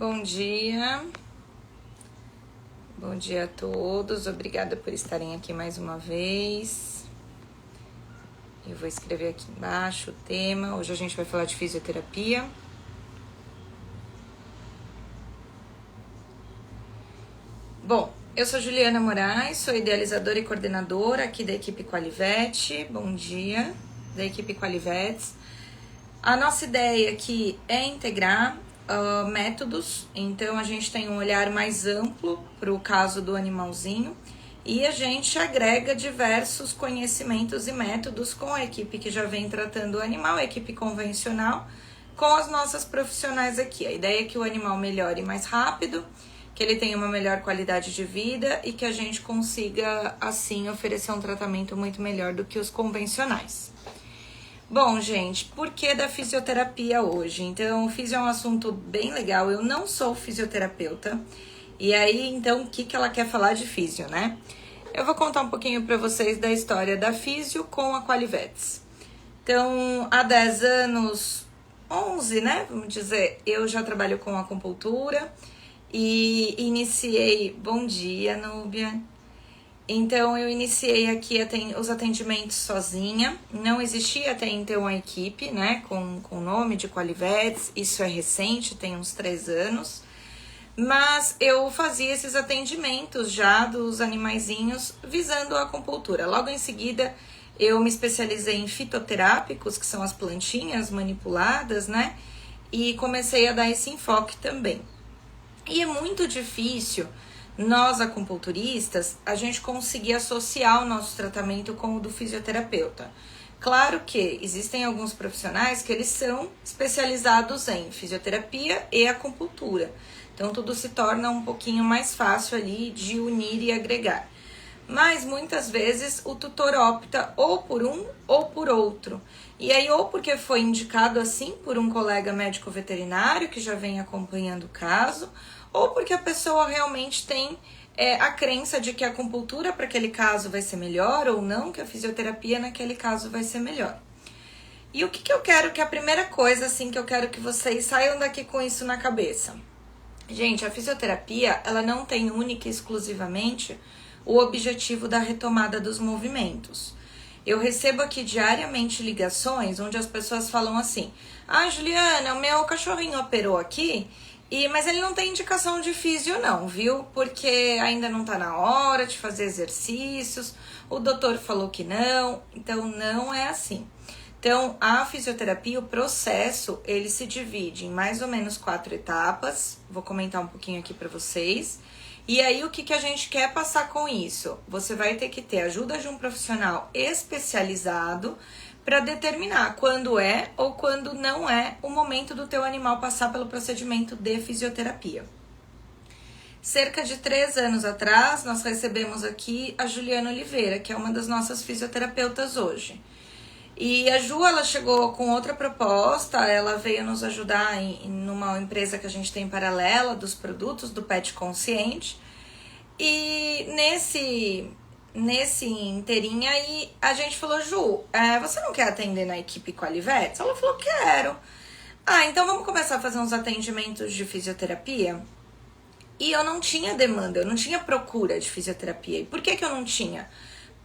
Bom dia. Bom dia a todos. Obrigada por estarem aqui mais uma vez. Eu vou escrever aqui embaixo o tema. Hoje a gente vai falar de fisioterapia. Bom, eu sou Juliana Moraes, sou idealizadora e coordenadora aqui da equipe Qualivete. Bom dia, da equipe Qualivetes. A nossa ideia aqui é integrar métodos, então a gente tem um olhar mais amplo para o caso do animalzinho e a gente agrega diversos conhecimentos e métodos com a equipe que já vem tratando o animal, a equipe convencional, com as nossas profissionais aqui. A ideia é que o animal melhore mais rápido, que ele tenha uma melhor qualidade de vida e que a gente consiga, assim, oferecer um tratamento muito melhor do que os convencionais. Bom, gente, por que da fisioterapia hoje? Então, o fisio é um assunto bem legal. Eu não sou fisioterapeuta. E aí, então, o que ela quer falar de fisio, né? Eu vou contar um pouquinho para vocês da história da fisio com a Qualivetes. Então, há 10 anos, 11, né? Vamos dizer, eu já trabalho com acupuntura e iniciei... Bom dia, Núbia. Então, eu iniciei aqui os atendimentos sozinha. Não existia até então a equipe, né, com o nome de Qualivetes. Isso é recente, tem uns 3 anos. Mas eu fazia esses atendimentos já dos animaizinhos visando a acupuntura. Logo em seguida, eu me especializei em fitoterápicos, que são as plantinhas manipuladas, né? E comecei a dar esse enfoque também. E é muito difícil... Nós, acupunturistas, a gente conseguir associar o nosso tratamento com o do fisioterapeuta. Claro que existem alguns profissionais que eles são especializados em fisioterapia e acupuntura. Então, tudo se torna um pouquinho mais fácil ali de unir e agregar. Mas, muitas vezes, o tutor opta ou por um ou por outro. E aí, ou porque foi indicado assim por um colega médico veterinário que já vem acompanhando o caso, ou porque a pessoa realmente tem a crença de que a acupuntura para aquele caso vai ser melhor ou não, que a fisioterapia naquele caso vai ser melhor. E o que eu quero, que a primeira coisa assim que eu quero que vocês saiam daqui com isso na cabeça. Gente, a fisioterapia, ela não tem única e exclusivamente o objetivo da retomada dos movimentos. Eu recebo aqui diariamente ligações onde as pessoas falam assim: ah, Juliana, o meu cachorrinho operou aqui, mas ele não tem indicação de fisio não, viu? Porque ainda não tá na hora de fazer exercícios, o doutor falou que não, então não é assim. Então, a fisioterapia, o processo, ele se divide em mais ou menos 4 etapas, vou comentar um pouquinho aqui para vocês. E aí, o que a gente quer passar com isso? Você vai ter que ter a ajuda de um profissional especializado para determinar quando é ou quando não é o momento do teu animal passar pelo procedimento de fisioterapia. Cerca de 3 anos atrás, nós recebemos aqui a Juliana Oliveira, que é uma das nossas fisioterapeutas hoje. E a Ju, ela chegou com outra proposta, ela veio nos ajudar numa empresa que a gente tem paralela dos produtos do Pet Consciente. E nesse inteirinho aí, a gente falou: Ju, você não quer atender na equipe Qualivetes? Ela falou: quero. Ah, então vamos começar a fazer uns atendimentos de fisioterapia? E eu não tinha demanda, eu não tinha procura de fisioterapia. E por que eu não tinha?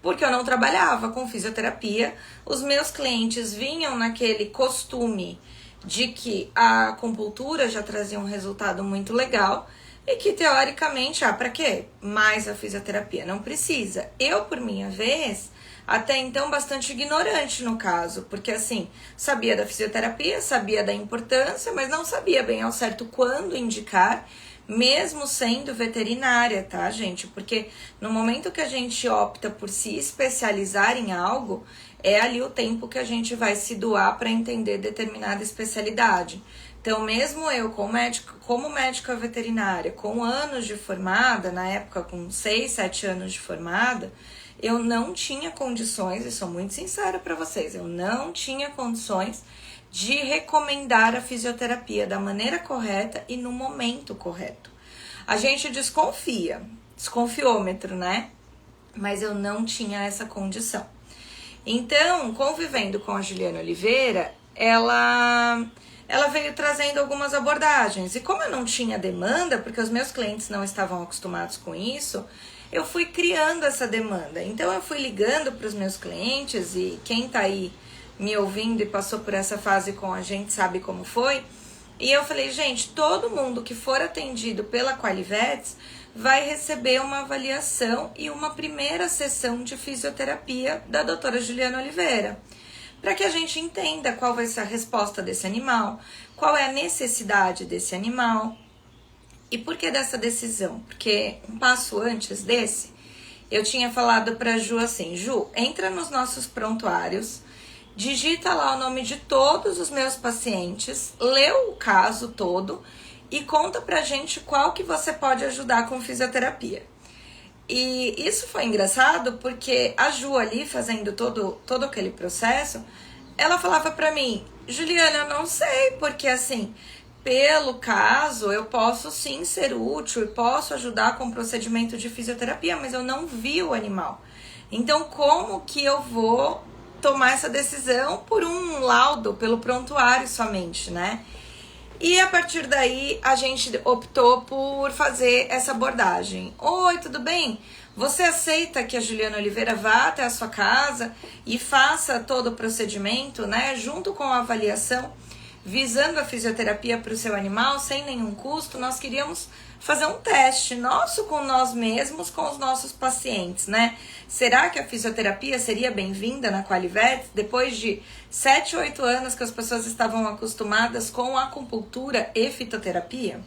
Porque eu não trabalhava com fisioterapia. Os meus clientes vinham naquele costume de que a acupuntura já trazia um resultado muito legal e que, teoricamente, pra quê? Mais a fisioterapia. Não precisa. Eu, por minha vez, até então bastante ignorante no caso, porque assim, sabia da fisioterapia, sabia da importância, mas não sabia bem ao certo quando indicar, mesmo sendo veterinária, tá, gente? Porque no momento que a gente opta por se especializar em algo, é ali o tempo que a gente vai se doar para entender determinada especialidade. Então, mesmo eu, como médica veterinária, com anos de formada, na época com 6, 7 anos de formada, eu não tinha condições, e sou muito sincera para vocês, eu não tinha condições de recomendar a fisioterapia da maneira correta e no momento correto. A gente desconfiômetro, né? Mas eu não tinha essa condição. Então, convivendo com a Juliana Oliveira, ela ela veio trazendo algumas abordagens. E como eu não tinha demanda, porque os meus clientes não estavam acostumados com isso, eu fui criando essa demanda. Então eu fui ligando para os meus clientes, e quem tá aí me ouvindo e passou por essa fase com a gente sabe como foi. E eu falei, gente, todo mundo que for atendido pela Qualivets vai receber uma avaliação e uma primeira sessão de fisioterapia da doutora Juliana Oliveira, para que a gente entenda qual vai ser a resposta desse animal, qual é a necessidade desse animal e por que dessa decisão. Porque um passo antes desse, eu tinha falado para Ju assim, Ju, entra nos nossos prontuários, digita lá o nome de todos os meus pacientes, lê o caso todo e conta pra gente qual que você pode ajudar com fisioterapia. E isso foi engraçado porque a Ju ali, fazendo todo aquele processo, ela falava pra mim, Juliana, eu não sei, porque assim, pelo caso, eu posso sim ser útil e posso ajudar com o procedimento de fisioterapia, mas eu não vi o animal. Então, como que eu vou tomar essa decisão por um laudo, pelo prontuário somente, né? E a partir daí, a gente optou por fazer essa abordagem. Oi, tudo bem? Você aceita que a Juliana Oliveira vá até a sua casa e faça todo o procedimento, né? Junto com a avaliação, visando a fisioterapia para o seu animal, sem nenhum custo. Nós queríamos fazer um teste nosso com nós mesmos, com os nossos pacientes, né? Será que a fisioterapia seria bem-vinda na Qualivets depois de 7, 8 anos que as pessoas estavam acostumadas com acupuntura e fitoterapia?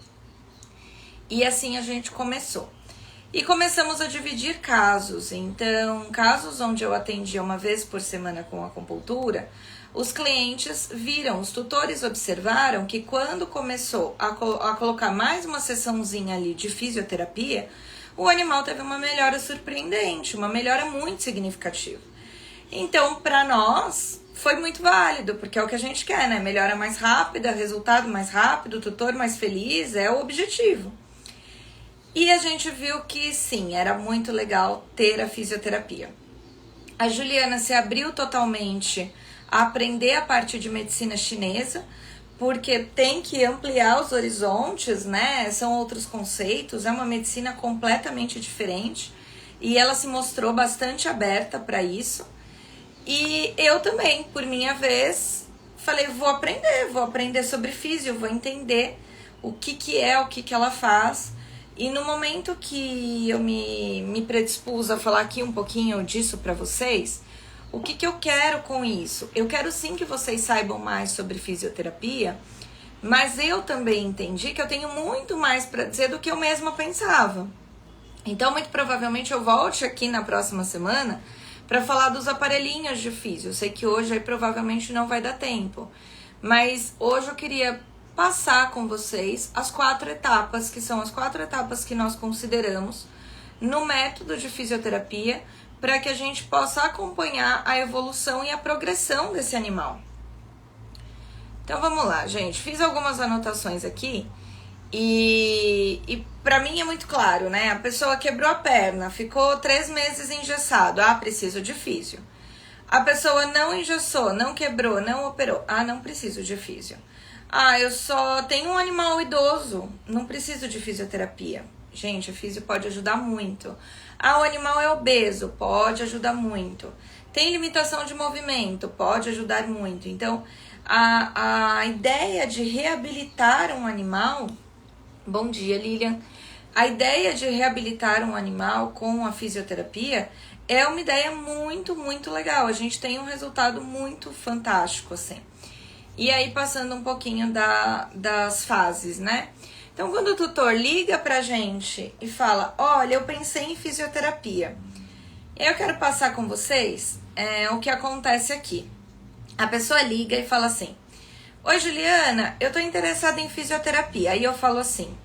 E assim a gente começou. E começamos a dividir casos. Então, casos onde eu atendia uma vez por semana com acupuntura, os clientes viram, os tutores observaram que quando começou a colocar mais uma sessãozinha ali de fisioterapia, o animal teve uma melhora surpreendente, uma melhora muito significativa. Então, para nós, foi muito válido, porque é o que a gente quer, né? Melhora mais rápida, resultado mais rápido, tutor mais feliz, é o objetivo. E a gente viu que sim, era muito legal ter a fisioterapia. A Juliana se abriu totalmente a aprender a parte de medicina chinesa, porque tem que ampliar os horizontes, né? São outros conceitos, é uma medicina completamente diferente. E ela se mostrou bastante aberta para isso. E eu também, por minha vez, falei, vou aprender sobre físio, vou entender o que ela faz. E no momento que eu me predispus a falar aqui um pouquinho disso para vocês, o que eu quero com isso? Eu quero sim que vocês saibam mais sobre fisioterapia, mas eu também entendi que eu tenho muito mais para dizer do que eu mesma pensava. Então, muito provavelmente eu volte aqui na próxima semana para falar dos aparelhinhos de físio. Eu sei que hoje aí provavelmente não vai dar tempo, mas hoje eu queria passar com vocês as 4 etapas, que são as 4 etapas que nós consideramos no método de fisioterapia, para que a gente possa acompanhar a evolução e a progressão desse animal. Então vamos lá, gente. Fiz algumas anotações aqui e para mim é muito claro, né? A pessoa quebrou a perna, ficou 3 meses engessado. Ah, preciso de físio. A pessoa não engessou, não quebrou, não operou. Ah, não preciso de físio. Ah, eu só tenho um animal idoso, não preciso de fisioterapia. Gente, a físio pode ajudar muito. Ah, o animal é obeso, pode ajudar muito. Tem limitação de movimento, pode ajudar muito. Então, a ideia de reabilitar um animal... Bom dia, Lilian. A ideia de reabilitar um animal com a fisioterapia é uma ideia muito, muito legal. A gente tem um resultado muito fantástico, assim. E aí, passando um pouquinho das fases, né? Então, quando o tutor liga pra gente e fala, olha, eu pensei em fisioterapia, eu quero passar com vocês o que acontece aqui. A pessoa liga e fala assim, oi, Juliana, eu tô interessada em fisioterapia. Aí eu falo assim,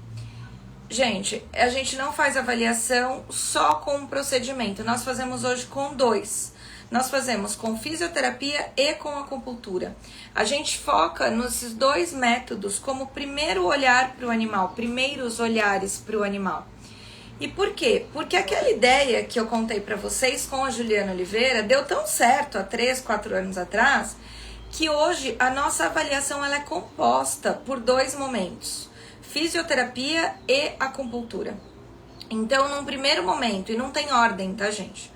gente, a gente não faz avaliação só com um procedimento, nós fazemos hoje com 2. Nós fazemos com fisioterapia e com acupuntura. A gente foca nesses 2 métodos como primeiro olhar para o animal, primeiros olhares para o animal. E por quê? Porque aquela ideia que eu contei para vocês com a Juliana Oliveira deu tão certo há 3, 4 anos atrás, que hoje a nossa avaliação ela é composta por 2 momentos: fisioterapia e acupuntura. Então, num primeiro momento, e não tem ordem, tá, gente?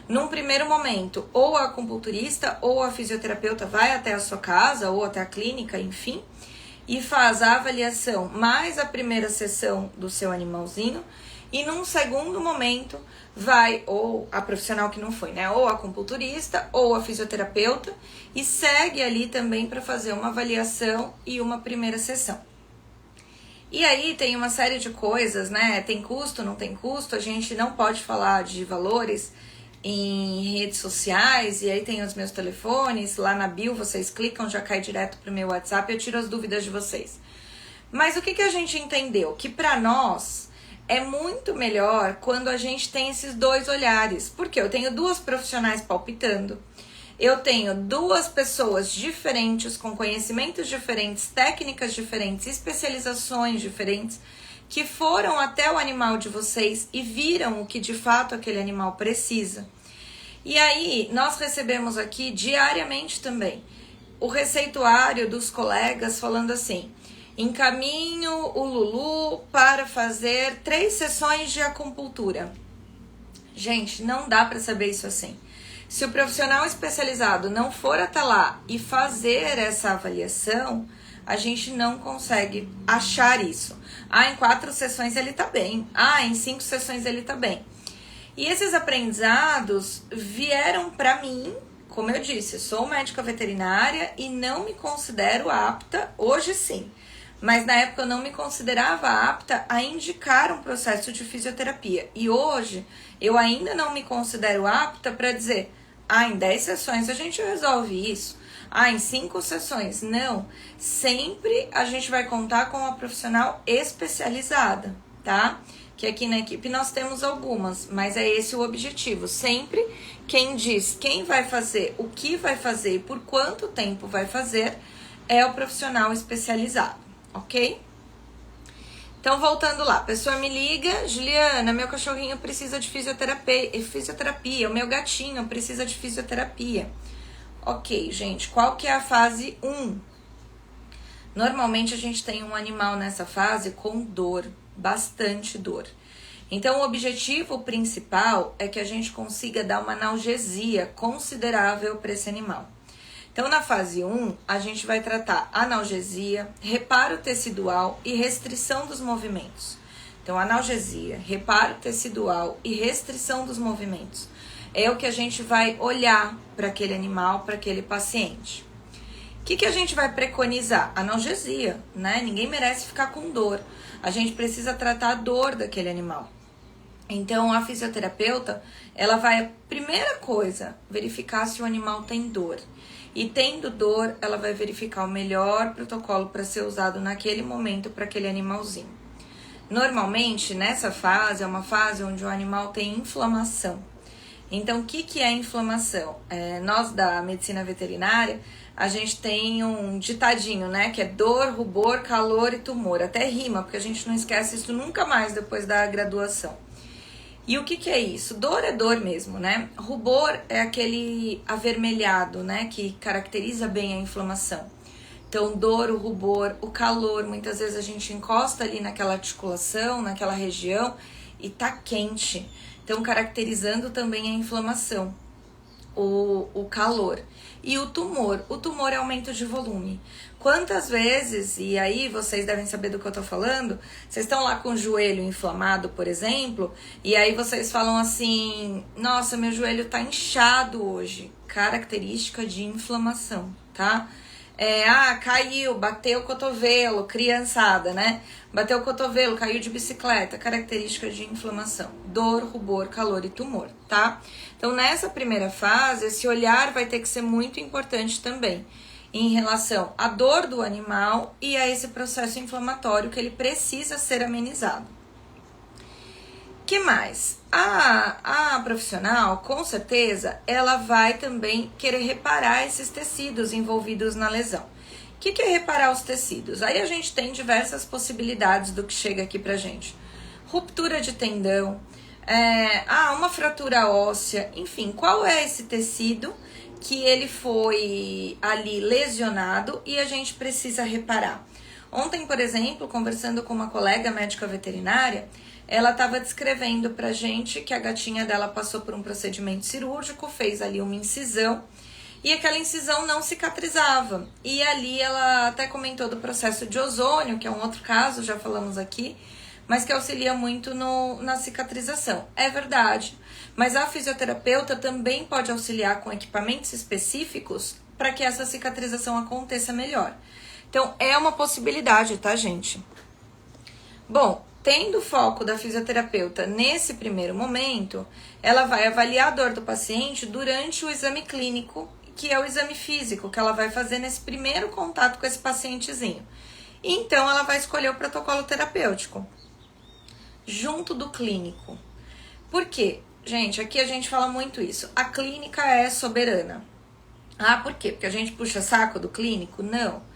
Num primeiro momento, ou a acupunturista ou a fisioterapeuta vai até a sua casa ou até a clínica, enfim, e faz a avaliação mais a primeira sessão do seu animalzinho. E num segundo momento, vai ou a profissional que não foi, né? Ou a acupunturista ou a fisioterapeuta e segue ali também para fazer uma avaliação e uma primeira sessão. E aí tem uma série de coisas, né? Tem custo, não tem custo, a gente não pode falar de valores em redes sociais, e aí tem os meus telefones, lá na bio vocês clicam, já cai direto pro meu WhatsApp, eu tiro as dúvidas de vocês. Mas o que a gente entendeu? Que para nós é muito melhor quando a gente tem esses 2 olhares, porque eu tenho 2 profissionais palpitando, eu tenho 2 pessoas diferentes, com conhecimentos diferentes, técnicas diferentes, especializações diferentes, que foram até o animal de vocês e viram o que de fato aquele animal precisa. E aí, nós recebemos aqui diariamente também o receituário dos colegas falando assim: encaminho o Lulu para fazer 3 sessões de acupuntura. Gente, não dá para saber isso assim. Se o profissional especializado não for até lá e fazer essa avaliação, a gente não consegue achar isso. Em 4 sessões ele tá bem. Em 5 sessões ele tá bem. E esses aprendizados vieram para mim, como eu disse, sou médica veterinária e não me considero apta, hoje sim, mas na época eu não me considerava apta a indicar um processo de fisioterapia. E hoje eu ainda não me considero apta para dizer: em 10 sessões a gente resolve isso. Em 5 sessões. Não. Sempre a gente vai contar com uma profissional especializada, tá? Que aqui na equipe nós temos algumas, mas é esse o objetivo. Sempre quem diz quem vai fazer, o que vai fazer e por quanto tempo vai fazer é o profissional especializado, ok? Então, voltando lá, a pessoa me liga: Juliana, meu cachorrinho precisa de fisioterapia, o meu gatinho precisa de fisioterapia. Ok, gente, qual que é a fase 1? Normalmente a gente tem um animal nessa fase com dor, bastante dor. Então, o objetivo principal é que a gente consiga dar uma analgesia considerável para esse animal. Então, na fase 1, a gente vai tratar analgesia, reparo tecidual e restrição dos movimentos. Então, analgesia, reparo tecidual e restrição dos movimentos é o que a gente vai olhar para aquele animal, para aquele paciente. O que a gente vai preconizar? Analgesia, né? Ninguém merece ficar com dor. A gente precisa tratar a dor daquele animal. Então, a fisioterapeuta, ela vai, primeira coisa, verificar se o animal tem dor. E tendo dor, ela vai verificar o melhor protocolo para ser usado naquele momento para aquele animalzinho. Normalmente, nessa fase, é uma fase onde o animal tem inflamação. Então, o que é inflamação? Nós da medicina veterinária, a gente tem um ditadinho, né? Que é dor, rubor, calor e tumor. Até rima, porque a gente não esquece isso nunca mais depois da graduação. E o que é isso? Dor é dor mesmo, né? Rubor é aquele avermelhado, né? Que caracteriza bem a inflamação. Então, dor, o rubor, o calor. Muitas vezes a gente encosta ali naquela articulação, naquela região e tá quente. Então, caracterizando também a inflamação. O calor. E o tumor é aumento de volume. Quantas vezes, e aí vocês devem saber do que eu tô falando, vocês estão lá com o joelho inflamado, por exemplo, e aí vocês falam assim: nossa, meu joelho tá inchado hoje. Característica de inflamação, tá? Caiu, bateu o cotovelo, criançada, né? Bateu o cotovelo, caiu de bicicleta, característica de inflamação. Dor, rubor, calor e tumor, tá? Então, nessa primeira fase, esse olhar vai ter que ser muito importante também, em relação à dor do animal e a esse processo inflamatório que ele precisa ser amenizado. Que mais? A profissional, com certeza, ela vai também querer reparar esses tecidos envolvidos na lesão. O que é reparar os tecidos? Aí a gente tem diversas possibilidades do que chega aqui pra gente. Ruptura de tendão, uma fratura óssea, enfim, qual é esse tecido que ele foi ali lesionado e a gente precisa reparar. Ontem, por exemplo, conversando com uma colega médica veterinária, ela estava descrevendo pra gente que a gatinha dela passou por um procedimento cirúrgico, fez ali uma incisão e aquela incisão não cicatrizava. E ali ela até comentou do processo de ozônio, que é um outro caso, já falamos aqui, mas que auxilia muito na cicatrização. É verdade, mas a fisioterapeuta também pode auxiliar com equipamentos específicos para que essa cicatrização aconteça melhor. Então, é uma possibilidade, tá, gente? Bom, tendo o foco da fisioterapeuta nesse primeiro momento, ela vai avaliar a dor do paciente durante o exame clínico, que é o exame físico, que ela vai fazer nesse primeiro contato com esse pacientezinho. Então, ela vai escolher o protocolo terapêutico, junto do clínico. Por quê? Gente, aqui a gente fala muito isso. A clínica é soberana. Ah, por quê? Porque a gente puxa saco do clínico? Não.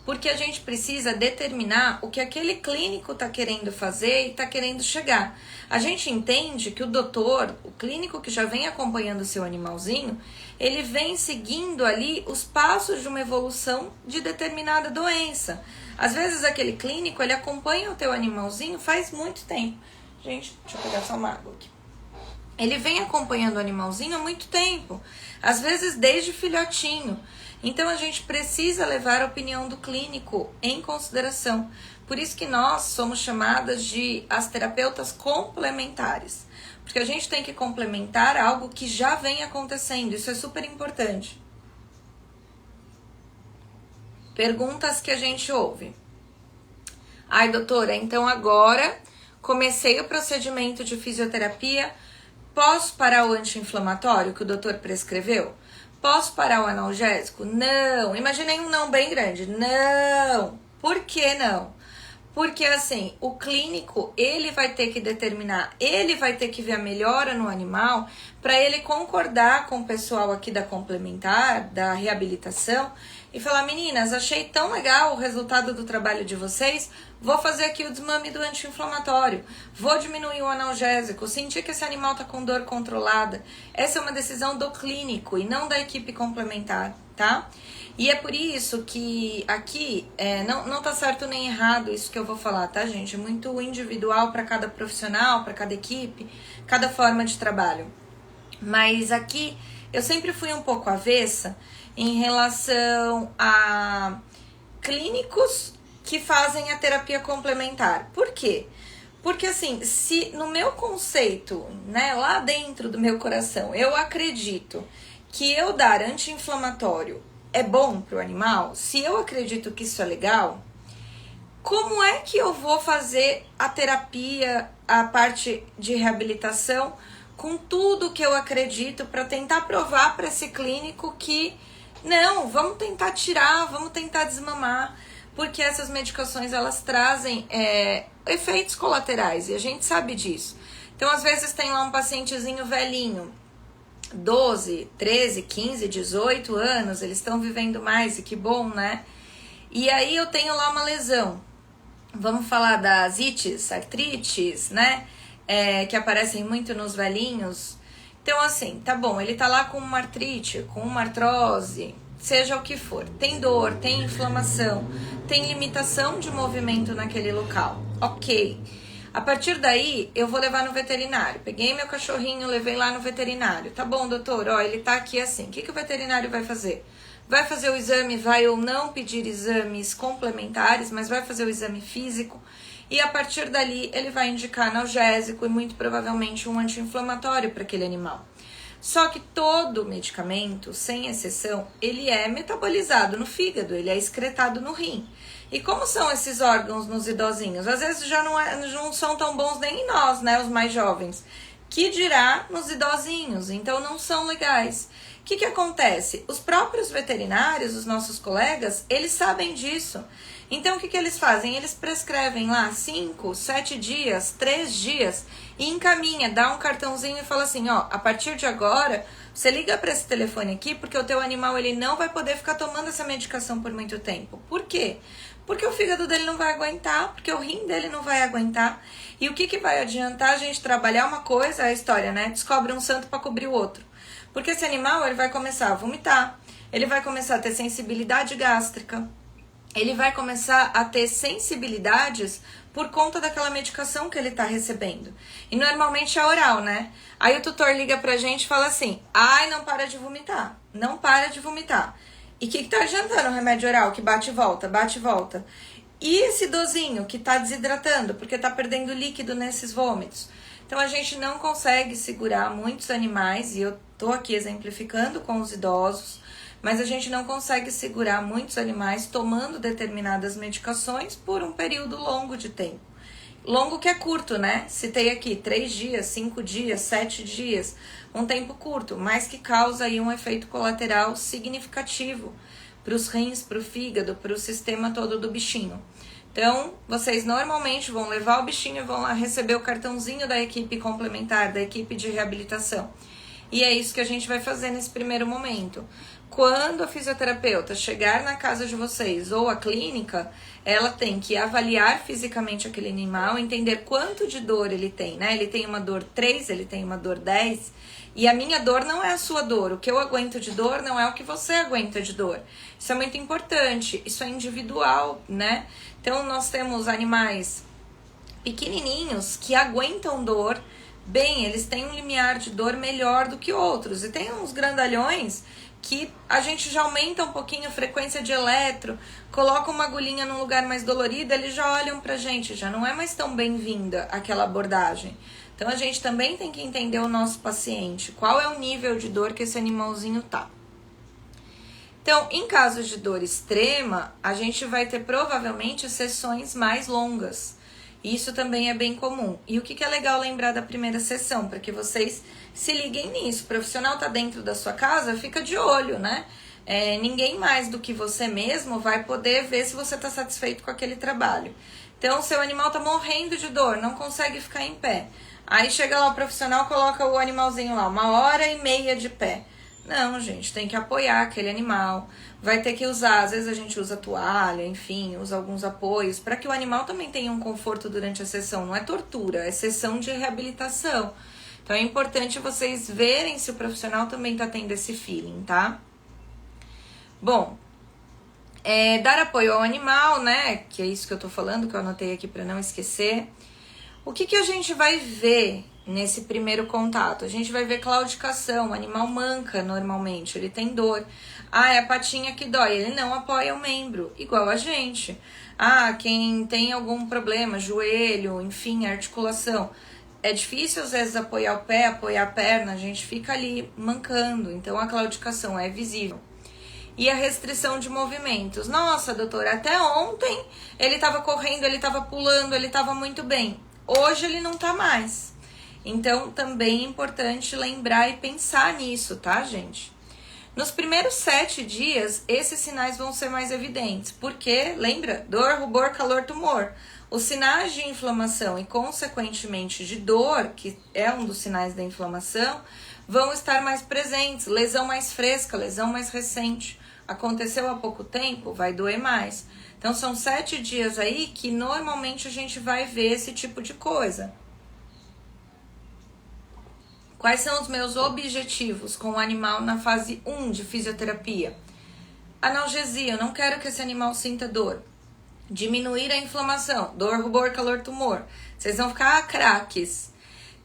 Porque a gente precisa determinar o que aquele clínico está querendo fazer e está querendo chegar. A gente entende que o doutor, o clínico que já vem acompanhando o seu animalzinho, ele vem seguindo ali os passos de uma evolução de determinada doença. Às vezes aquele clínico, ele acompanha o teu animalzinho faz muito tempo. Gente, deixa eu pegar só uma água aqui. Ele vem acompanhando o animalzinho há muito tempo. Às vezes desde filhotinho. Então, a gente precisa levar a opinião do clínico em consideração. Por isso que nós somos chamadas de as terapeutas complementares. Porque a gente tem que complementar algo que já vem acontecendo. Isso é super importante. Perguntas que a gente ouve. Ai, doutora, então agora comecei o procedimento de fisioterapia. Posso parar o anti-inflamatório que o doutor prescreveu? Posso parar o analgésico? Não. Imaginei um não bem grande. Não. Por que não? Porque assim, o clínico, ele vai ter que determinar, ele vai ter que ver a melhora no animal para ele concordar com o pessoal aqui da complementar, da reabilitação e falar, meninas, achei tão legal o resultado do trabalho de vocês, vou fazer aqui o desmame do anti-inflamatório, vou diminuir o analgésico, sentir que esse animal está com dor controlada. Essa é uma decisão do clínico e não da equipe complementar, tá? E é por isso que aqui não tá certo nem errado isso que eu vou falar, tá, gente? É muito individual para cada profissional, para cada equipe, cada forma de trabalho. Mas aqui eu sempre fui um pouco avessa em relação a clínicos que fazem a terapia complementar. Por quê? Porque assim, se no meu conceito, né, lá dentro do meu coração, eu acredito que eu dar anti-inflamatório é bom para o animal, se eu acredito que isso é legal, como é que eu vou fazer a terapia, a parte de reabilitação, com tudo que eu acredito para tentar provar para esse clínico que não, vamos tentar tirar, vamos tentar desmamar, porque essas medicações elas trazem efeitos colaterais e a gente sabe disso. Então, às vezes tem lá um pacientezinho velhinho, 12, 13, 15, 18 anos, eles estão vivendo mais e que bom, né? E aí eu tenho lá uma lesão, vamos falar das ites, artrites, né? Que aparecem muito nos velhinhos. Então assim, tá bom, ele tá lá com uma artrite, com uma artrose, seja o que for. Tem dor, tem inflamação, tem limitação de movimento naquele local. Ok. A partir daí, eu vou levar no veterinário. Peguei meu cachorrinho, levei lá no veterinário. Tá bom, doutor, ó, ele tá aqui assim. O que o veterinário vai fazer? Vai fazer o exame, vai ou não pedir exames complementares, mas vai fazer o exame físico. E a partir dali, ele vai indicar analgésico e muito provavelmente um anti-inflamatório para aquele animal. Só que todo medicamento, sem exceção, ele é metabolizado no fígado, ele é excretado no rim. E como são esses órgãos nos idosinhos? Às vezes já não são tão bons nem em nós, né, os mais jovens. Que dirá nos idosinhos, então não são legais. O que acontece? Os próprios veterinários, os nossos colegas, eles sabem disso. Então, o que eles fazem? Eles prescrevem lá 5, 7 dias, 3 dias e encaminha, dá um cartãozinho e fala assim, ó, a partir de agora, você liga para esse telefone aqui porque o teu animal ele não vai poder ficar tomando essa medicação por muito tempo. Por quê? Porque o fígado dele não vai aguentar, porque o rim dele não vai aguentar. E o que vai adiantar a gente trabalhar uma coisa, a história, né? Descobre um santo para cobrir o outro. Porque esse animal ele vai começar a vomitar, ele vai começar a ter sensibilidade gástrica, ele vai começar a ter sensibilidades por conta daquela medicação que ele tá recebendo. E normalmente é oral, né? Aí o tutor liga pra gente e fala assim, ai, não para de vomitar, não para de vomitar. E o que tá adiantando o remédio oral que bate e volta, bate e volta? E esse idosinho que tá desidratando, porque tá perdendo líquido nesses vômitos. Então a gente não consegue segurar muitos animais, e eu tô aqui exemplificando com os idosos, mas a gente não consegue segurar muitos animais tomando determinadas medicações por um período longo de tempo. Longo que é curto, né? Citei aqui 3 dias, 5 dias, 7 dias, um tempo curto, mas que causa aí um efeito colateral significativo para os rins, para o fígado, para o sistema todo do bichinho. Então, vocês normalmente vão levar o bichinho e vão lá receber o cartãozinho da equipe complementar, da equipe de reabilitação. E é isso que a gente vai fazer nesse primeiro momento. Quando a fisioterapeuta chegar na casa de vocês ou a clínica, ela tem que avaliar fisicamente aquele animal, entender quanto de dor ele tem, né? Ele tem uma dor 3, ele tem uma dor 10, e a minha dor não é a sua dor. O que eu aguento de dor não é o que você aguenta de dor. Isso é muito importante, isso é individual, né? Então, nós temos animais pequenininhos que aguentam dor bem, eles têm um limiar de dor melhor do que outros. E tem uns grandalhões que a gente já aumenta um pouquinho a frequência de eletro, coloca uma agulhinha num lugar mais dolorido, eles já olham pra gente, já não é mais tão bem-vinda aquela abordagem. Então a gente também tem que entender o nosso paciente, qual é o nível de dor que esse animalzinho tá. Então, em casos de dor extrema, a gente vai ter provavelmente sessões mais longas. Isso também é bem comum. E o que é legal lembrar da primeira sessão, para que vocês se liguem nisso. O profissional tá dentro da sua casa, fica de olho, né? Ninguém mais do que você mesmo vai poder ver se você tá satisfeito com aquele trabalho. Então, seu animal tá morrendo de dor, não consegue ficar em pé. Aí chega lá o profissional, coloca o animalzinho lá, 1h30 de pé. Não, gente, tem que apoiar aquele animal. Vai ter que usar, às vezes a gente usa toalha, enfim, usa alguns apoios, para que o animal também tenha um conforto durante a sessão. Não é tortura, é sessão de reabilitação. Então é importante vocês verem se o profissional também tá tendo esse feeling, tá? Bom, dar apoio ao animal, né? Que é isso que eu tô falando, que eu anotei aqui para não esquecer. O que a gente vai ver nesse primeiro contato? A gente vai ver claudicação, o animal manca normalmente, ele tem dor. É a patinha que dói, ele não apoia o membro, igual a gente. Quem tem algum problema, joelho, enfim, articulação. É difícil às vezes apoiar o pé, apoiar a perna, a gente fica ali mancando, então a claudicação é visível. E a restrição de movimentos. Nossa, doutora, até ontem ele estava correndo, ele estava pulando, ele estava muito bem. Hoje ele não tá mais. Então, também é importante lembrar e pensar nisso, tá, gente? Nos primeiros 7 dias, esses sinais vão ser mais evidentes. Porque, lembra? Dor, rubor, calor, tumor. Os sinais de inflamação e, consequentemente, de dor, que é um dos sinais da inflamação, vão estar mais presentes. Lesão mais fresca, lesão mais recente. Aconteceu há pouco tempo, vai doer mais. Então, são 7 dias aí que normalmente a gente vai ver esse tipo de coisa. Quais são os meus objetivos com o animal na fase 1 de fisioterapia? Analgesia, eu não quero que esse animal sinta dor. Diminuir a inflamação, dor, rubor, calor, tumor. Vocês vão ficar craques.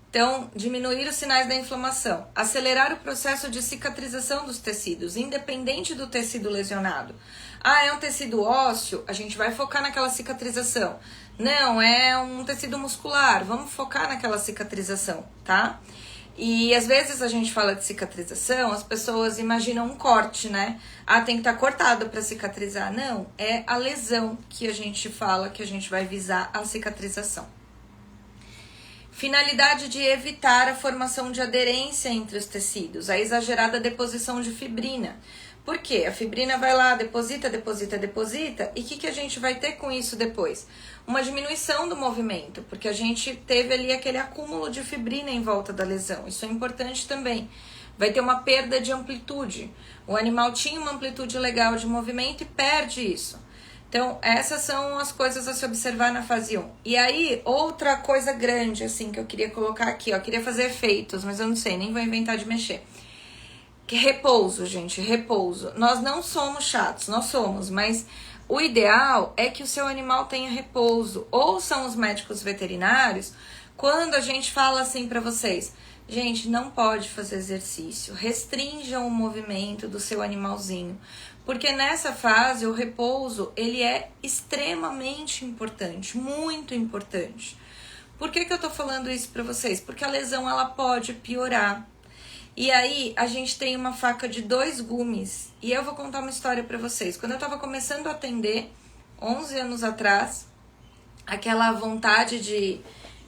Então, diminuir os sinais da inflamação. Acelerar o processo de cicatrização dos tecidos, independente do tecido lesionado. É um tecido ósseo, a gente vai focar naquela cicatrização. Não, é um tecido muscular, vamos focar naquela cicatrização, tá? E às vezes a gente fala de cicatrização, as pessoas imaginam um corte, né? Tem que estar cortado para cicatrizar. Não, é a lesão que a gente fala que a gente vai visar a cicatrização. Finalidade de evitar a formação de aderência entre os tecidos, a exagerada deposição de fibrina. Por quê? A fibrina vai lá, deposita, e o que a gente vai ter com isso depois? Uma diminuição do movimento, porque a gente teve ali aquele acúmulo de fibrina em volta da lesão. Isso é importante também. Vai ter uma perda de amplitude. O animal tinha uma amplitude legal de movimento e perde isso. Então, essas são as coisas a se observar na fase 1. E aí, outra coisa grande, assim, que eu queria colocar aqui, ó. Queria fazer efeitos, mas eu não sei, nem vou inventar de mexer. Repouso, gente, repouso. Nós não somos chatos, nós somos, mas o ideal é que o seu animal tenha repouso. Ouçam os médicos veterinários quando a gente fala assim pra vocês: gente, não pode fazer exercício, restringam o movimento do seu animalzinho, porque nessa fase o repouso ele é extremamente importante, muito importante. Por que eu tô falando isso pra vocês? Porque a lesão ela pode piorar. E aí, a gente tem uma faca de 2 gumes. E eu vou contar uma história pra vocês. Quando eu tava começando a atender, 11 anos atrás, aquela vontade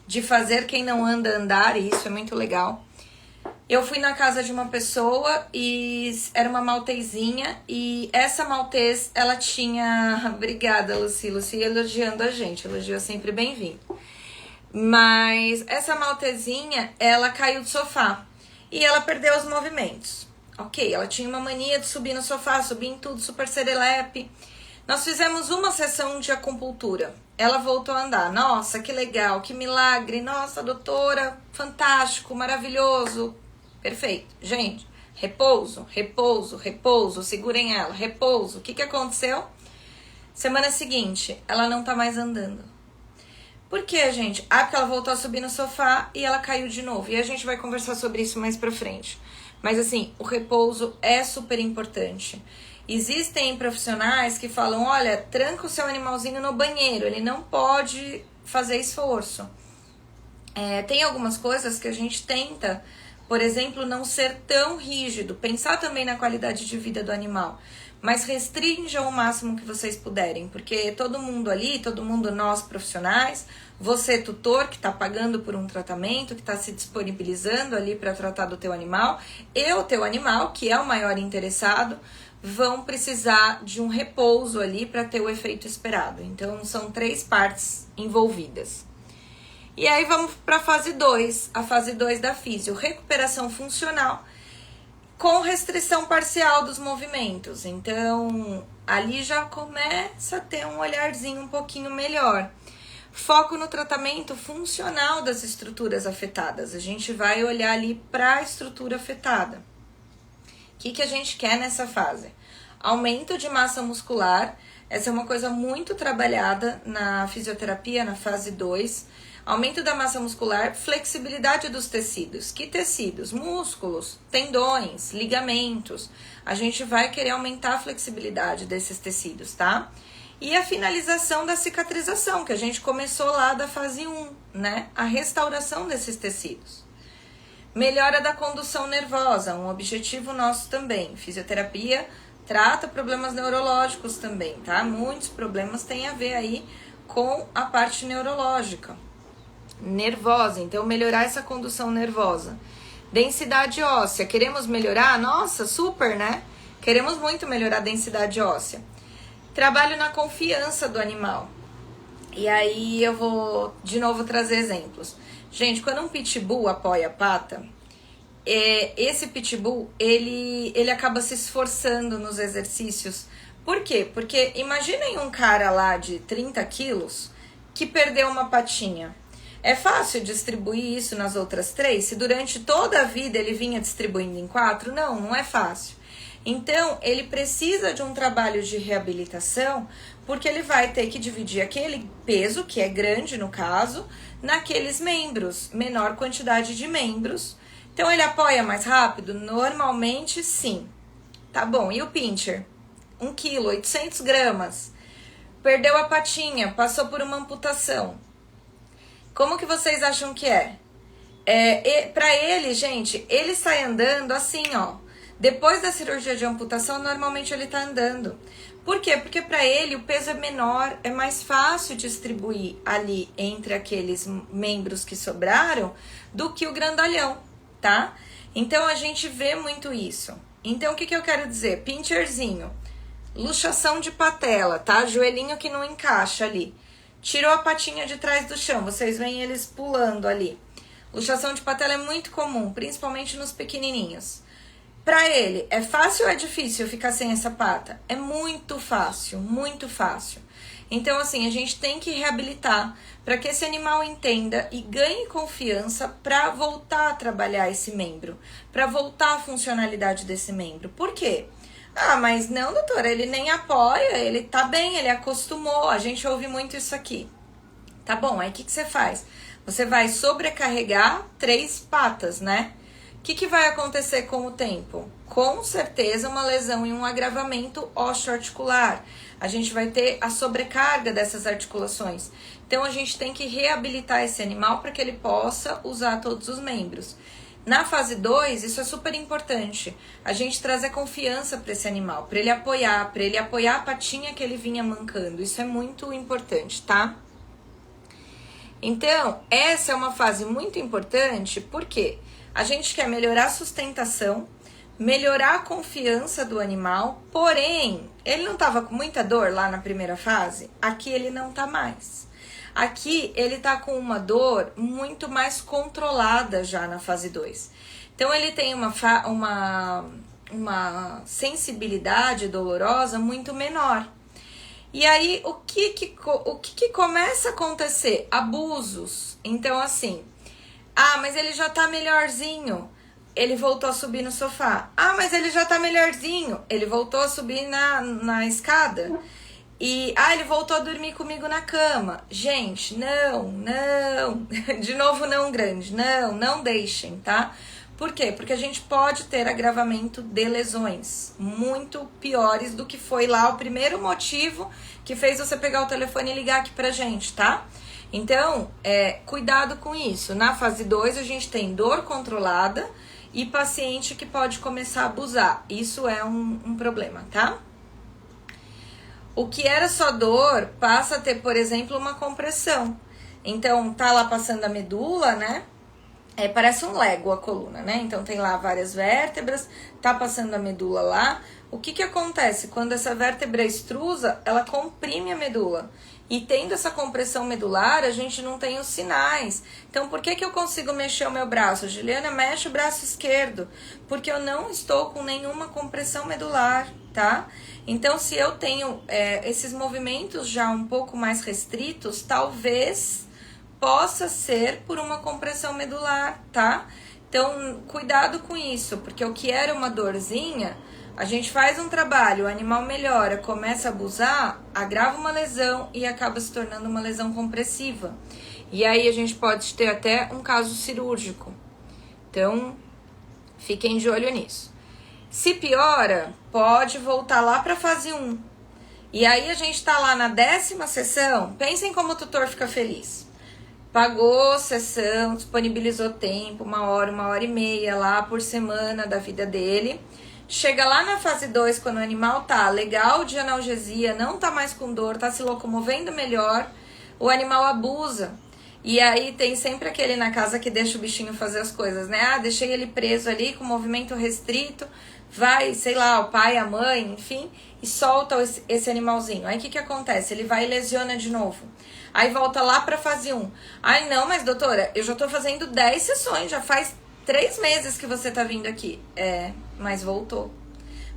de fazer quem não anda andar, e isso é muito legal. Eu fui na casa de uma pessoa e era uma maltezinha. E essa maltez, ela tinha... Obrigada, Lucy. Lucy elogiando a gente. Elogio é sempre bem-vindo. Mas essa maltezinha, ela caiu do sofá. E ela perdeu os movimentos. Ok, ela tinha uma mania de subir no sofá, subir em tudo, super serelepe. Nós fizemos uma sessão de acupuntura. Ela voltou a andar. Nossa, que legal, que milagre. Nossa, doutora, fantástico, maravilhoso. Perfeito. Gente, repouso, repouso, repouso. Segurem ela, repouso. O que aconteceu? Semana seguinte, ela não tá mais andando. Por quê, gente? Porque ela voltou a subir no sofá e ela caiu de novo. E a gente vai conversar sobre isso mais pra frente. Mas assim, o repouso é super importante. Existem profissionais que falam: olha, tranca o seu animalzinho no banheiro, ele não pode fazer esforço. Tem algumas coisas que a gente tenta, por exemplo, não ser tão rígido, pensar também na qualidade de vida do animal. Mas restringam o máximo que vocês puderem, porque todo mundo ali, todo mundo nós profissionais, você tutor que está pagando por um tratamento, que está se disponibilizando ali para tratar do teu animal, e o teu animal, que é o maior interessado, vão precisar de um repouso ali para ter o efeito esperado. Então são 3 partes envolvidas. E aí vamos para a fase 2, a fase 2 da físio, recuperação funcional, com restrição parcial dos movimentos. Então, ali já começa a ter um olharzinho um pouquinho melhor. Foco no tratamento funcional das estruturas afetadas. A gente vai olhar ali para a estrutura afetada. O que a gente quer nessa fase? Aumento de massa muscular. Essa é uma coisa muito trabalhada na fisioterapia, na fase 2. Aumento da massa muscular, flexibilidade dos tecidos. Que tecidos? Músculos, tendões, ligamentos. A gente vai querer aumentar a flexibilidade desses tecidos, tá? E a finalização da cicatrização, que a gente começou lá da fase 1, né? A restauração desses tecidos. Melhora da condução nervosa, um objetivo nosso também. Fisioterapia trata problemas neurológicos também, tá? Muitos problemas têm a ver aí com a parte neurológica. Nervosa, então melhorar essa condução nervosa. Densidade óssea, queremos melhorar? Nossa, super, né? Queremos muito melhorar a densidade óssea. Trabalho na confiança do animal. E aí eu vou de novo trazer exemplos. Gente, quando um pitbull apoia a pata, esse pitbull, ele acaba se esforçando nos exercícios. Por quê? Porque imaginem um cara lá de 30 quilos que perdeu uma patinha. É fácil distribuir isso nas outras 3? Se durante toda a vida ele vinha distribuindo em 4? Não, não é fácil. Então, ele precisa de um trabalho de reabilitação, porque ele vai ter que dividir aquele peso, que é grande no caso, naqueles membros, menor quantidade de membros. Então, ele apoia mais rápido? Normalmente, sim. Tá bom, e o pincher? 1 kg, 800 gramas. Perdeu a patinha, passou por uma amputação. Como que vocês acham que é? Pra ele, gente, ele sai andando assim, ó. Depois da cirurgia de amputação, normalmente ele tá andando. Por quê? Porque pra ele o peso é menor, é mais fácil distribuir ali entre aqueles membros que sobraram do que o grandalhão, tá? Então a gente vê muito isso. Então o que eu quero dizer? Pincherzinho, luxação de patela, tá? Joelhinho que não encaixa ali. Tirou a patinha de trás do chão, vocês veem eles pulando ali. Luxação de patela é muito comum, principalmente nos pequenininhos. Pra ele, é fácil ou é difícil ficar sem essa pata? É muito fácil, muito fácil. Então, assim, a gente tem que reabilitar para que esse animal entenda e ganhe confiança para voltar a trabalhar esse membro, para voltar a funcionalidade desse membro. Por quê? Ah, mas não, doutora, ele nem apoia, ele tá bem, ele acostumou, a gente ouve muito isso aqui. Tá bom, aí o que você faz? Você vai sobrecarregar 3 patas, né? O que vai acontecer com o tempo? Com certeza uma lesão e um agravamento osteoarticular. A gente vai ter a sobrecarga dessas articulações. Então a gente tem que reabilitar esse animal para que ele possa usar todos os membros. Na fase 2, isso é super importante. A gente trazer confiança para esse animal, para ele apoiar a patinha que ele vinha mancando. Isso é muito importante, tá? Então, essa é uma fase muito importante, porque a gente quer melhorar a sustentação, melhorar a confiança do animal, porém, ele não estava com muita dor lá na primeira fase? Aqui ele não tá mais. Aqui ele tá com uma dor muito mais controlada já na fase 2. Então, ele tem uma sensibilidade dolorosa muito menor. E aí, o que começa a acontecer? Abusos. Então, assim, mas ele já tá melhorzinho. Ele voltou a subir no sofá. Mas ele já tá melhorzinho. Ele voltou a subir na escada. E, ele voltou a dormir comigo na cama. Gente, não. De novo, não grande. Não deixem, tá? Por quê? Porque a gente pode ter agravamento de lesões muito piores do que foi lá o primeiro motivo que fez você pegar o telefone e ligar aqui pra gente, tá? Então, cuidado com isso. Na fase 2, a gente tem dor controlada e paciente que pode começar a abusar. Isso é um problema, tá? O que era só dor passa a ter, por exemplo, uma compressão. Então, tá lá passando a medula, né? Parece um Lego a coluna, né? Então tem lá várias vértebras, tá passando a medula lá. O que acontece? Quando essa vértebra extrusa, ela comprime a medula. E tendo essa compressão medular, a gente não tem os sinais. Então, por que eu consigo mexer o meu braço? Juliana, mexe o braço esquerdo. Porque eu não estou com nenhuma compressão medular, tá? Então, se eu tenho esses movimentos já um pouco mais restritos, talvez possa ser por uma compressão medular, tá? Então, cuidado com isso, porque o que era uma dorzinha, a gente faz um trabalho, o animal melhora, começa a abusar, agrava uma lesão e acaba se tornando uma lesão compressiva. E aí a gente pode ter até um caso cirúrgico. Então, fiquem de olho nisso. Se piora, pode voltar lá para a fase 1. E aí a gente tá lá na 10ª sessão, pensem como o tutor fica feliz. Pagou sessão, disponibilizou tempo, 1 hora e meia lá por semana da vida dele. Chega lá na fase 2, quando o animal tá legal de analgesia, não tá mais com dor, tá se locomovendo melhor, o animal abusa. E aí tem sempre aquele na casa que deixa o bichinho fazer as coisas, né? Deixei ele preso ali com movimento restrito, vai, sei lá, o pai, a mãe, enfim, e solta esse animalzinho. Aí o que acontece? Ele vai e lesiona de novo. Aí volta lá pra fase 1. Não, mas doutora, eu já tô fazendo 10 sessões, já faz 3 meses que você tá vindo aqui. Mas voltou.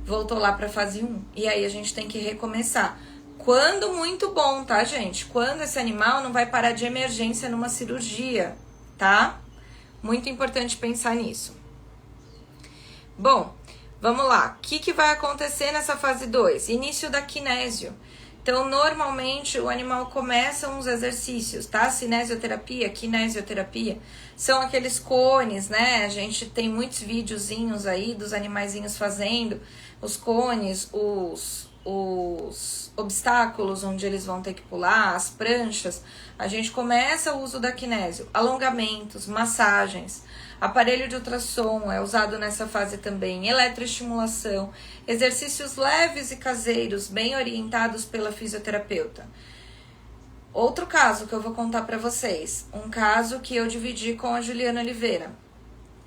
Voltou lá pra fase 1. E aí a gente tem que recomeçar. Quando muito bom, tá, gente? Quando esse animal não vai parar de emergência numa cirurgia, tá? Muito importante pensar nisso. Bom, vamos lá. O que vai acontecer nessa fase 2? Início da kinésio. Então, normalmente, o animal começa uns exercícios, tá? Cinesioterapia, kinesioterapia, são aqueles cones, né? A gente tem muitos videozinhos aí dos animaizinhos fazendo os cones, os obstáculos onde eles vão ter que pular, as pranchas. A gente começa o uso da kinésio, alongamentos, massagens. Aparelho de ultrassom é usado nessa fase também, eletroestimulação, exercícios leves e caseiros, bem orientados pela fisioterapeuta. Outro caso que eu vou contar para vocês, um caso que eu dividi com a Juliana Oliveira.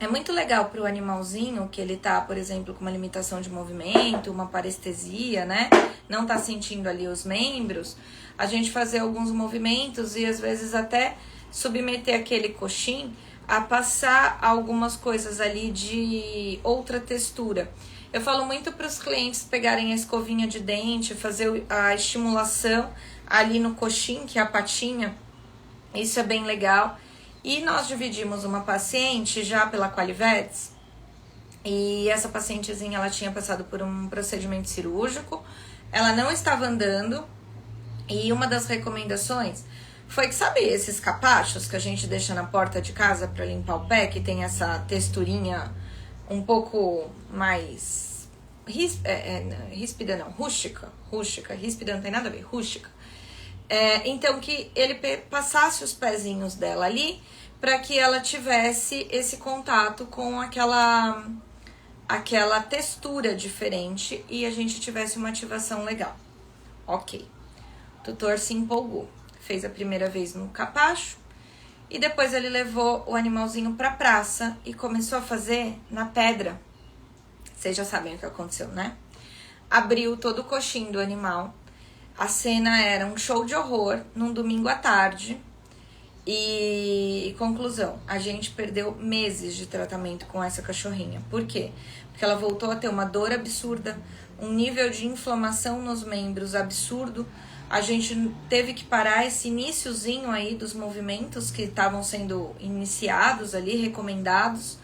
É muito legal para o animalzinho que ele tá, por exemplo, com uma limitação de movimento, uma parestesia, né? Não tá sentindo ali os membros, a gente fazer alguns movimentos e às vezes até submeter aquele coxim a passar algumas coisas ali de outra textura. Eu falo muito para os clientes pegarem a escovinha de dente, fazer a estimulação ali no coxim, que é a patinha. Isso é bem legal. E nós dividimos uma paciente já pela Qualivets. E essa pacientezinha, ela tinha passado por um procedimento cirúrgico. Ela não estava andando. E uma das recomendações foi que, sabe esses capachos que a gente deixa na porta de casa para limpar o pé, que tem essa texturinha um pouco mais ríspida, não, rústica, ríspida não tem nada a ver, rústica. Então que ele passasse os pezinhos dela ali para que ela tivesse esse contato com aquela textura diferente e a gente tivesse uma ativação legal. Ok. O tutor se empolgou. Fez a primeira vez no capacho e depois ele levou o animalzinho pra praça e começou a fazer na pedra. Vocês já sabem o que aconteceu, né? Abriu todo o coxim do animal. A cena era um show de horror num domingo à tarde. E conclusão, a gente perdeu meses de tratamento com essa cachorrinha. Por quê? Porque ela voltou a ter uma dor absurda, um nível de inflamação nos membros absurdo. A gente teve que parar esse iniciozinho aí dos movimentos que estavam sendo iniciados ali, recomendados.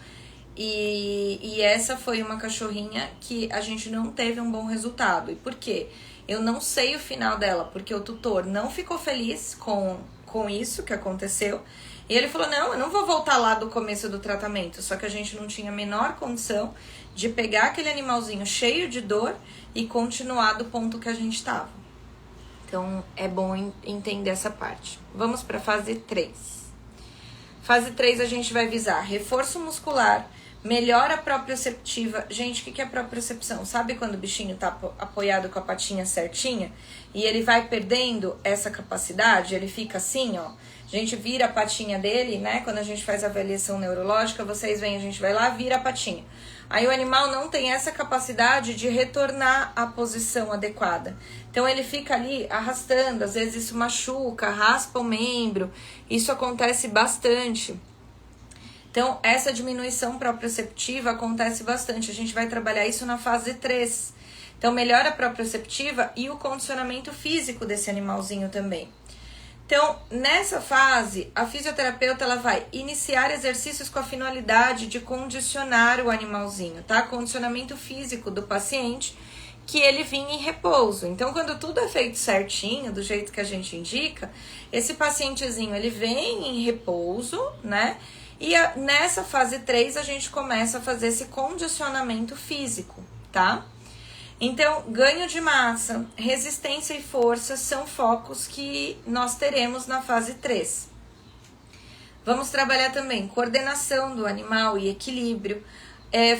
E essa foi uma cachorrinha que a gente não teve um bom resultado. E por quê? Eu não sei o final dela, porque o tutor não ficou feliz com isso que aconteceu. E ele falou, não, eu não vou voltar lá do começo do tratamento. Só que a gente não tinha a menor condição de pegar aquele animalzinho cheio de dor e continuar do ponto que a gente estava. Então, é bom entender essa parte. Vamos para a fase 3. Fase 3 a gente vai visar reforço muscular, melhora proprioceptiva. Gente, o que é propriocepção? Sabe quando o bichinho tá apoiado com a patinha certinha e ele vai perdendo essa capacidade? Ele fica assim, ó. A gente vira a patinha dele, né? Quando a gente faz a avaliação neurológica, vocês veem, a gente vai lá, vira a patinha. Aí o animal não tem essa capacidade de retornar à posição adequada. Então ele fica ali arrastando, às vezes isso machuca, raspa o membro. Isso acontece bastante. Então essa diminuição proprioceptiva acontece bastante. A gente vai trabalhar isso na fase 3. Então melhora a proprioceptiva e o condicionamento físico desse animalzinho também. Então, nessa fase, a fisioterapeuta ela vai iniciar exercícios com a finalidade de condicionar o animalzinho, tá? Condicionamento físico do paciente, que ele vinha em repouso. Então, quando tudo é feito certinho, do jeito que a gente indica, esse pacientezinho, ele vem em repouso, né? E nessa fase 3, a gente começa a fazer esse condicionamento físico, tá? Então, ganho de massa, resistência e força são focos que nós teremos na fase 3. Vamos trabalhar também coordenação do animal e equilíbrio,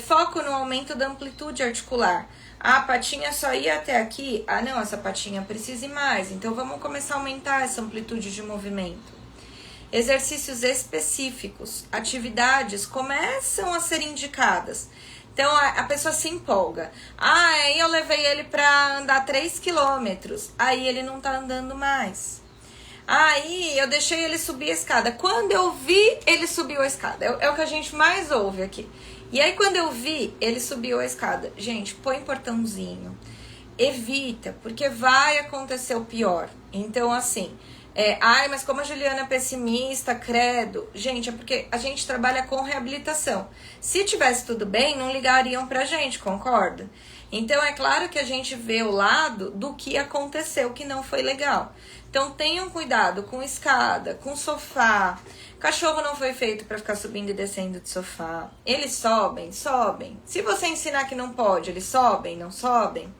foco no aumento da amplitude articular. Ah, a patinha só ia até aqui? Ah, não, essa patinha precisa ir mais. Então, vamos começar a aumentar essa amplitude de movimento. Exercícios específicos, atividades começam a ser indicadas. Então, a pessoa se empolga. Ah, aí eu levei ele para andar 3 quilômetros. Aí ele não tá andando mais. Aí eu deixei ele subir a escada. Quando eu vi, ele subiu a escada. É o que a gente mais ouve aqui. E aí, quando eu vi, ele subiu a escada. Gente, põe portãozinho. Evita, porque vai acontecer o pior. Então, assim... ai, mas como a Juliana é pessimista, credo. Gente, é porque a gente trabalha com reabilitação. Se tivesse tudo bem, não ligariam pra gente, concorda? Então, é claro que a gente vê o lado do que aconteceu, que não foi legal. Então, tenham cuidado com escada, com sofá. Cachorro não foi feito pra ficar subindo e descendo de sofá. Eles sobem, sobem. Se você ensinar que não pode, eles sobem, não sobem.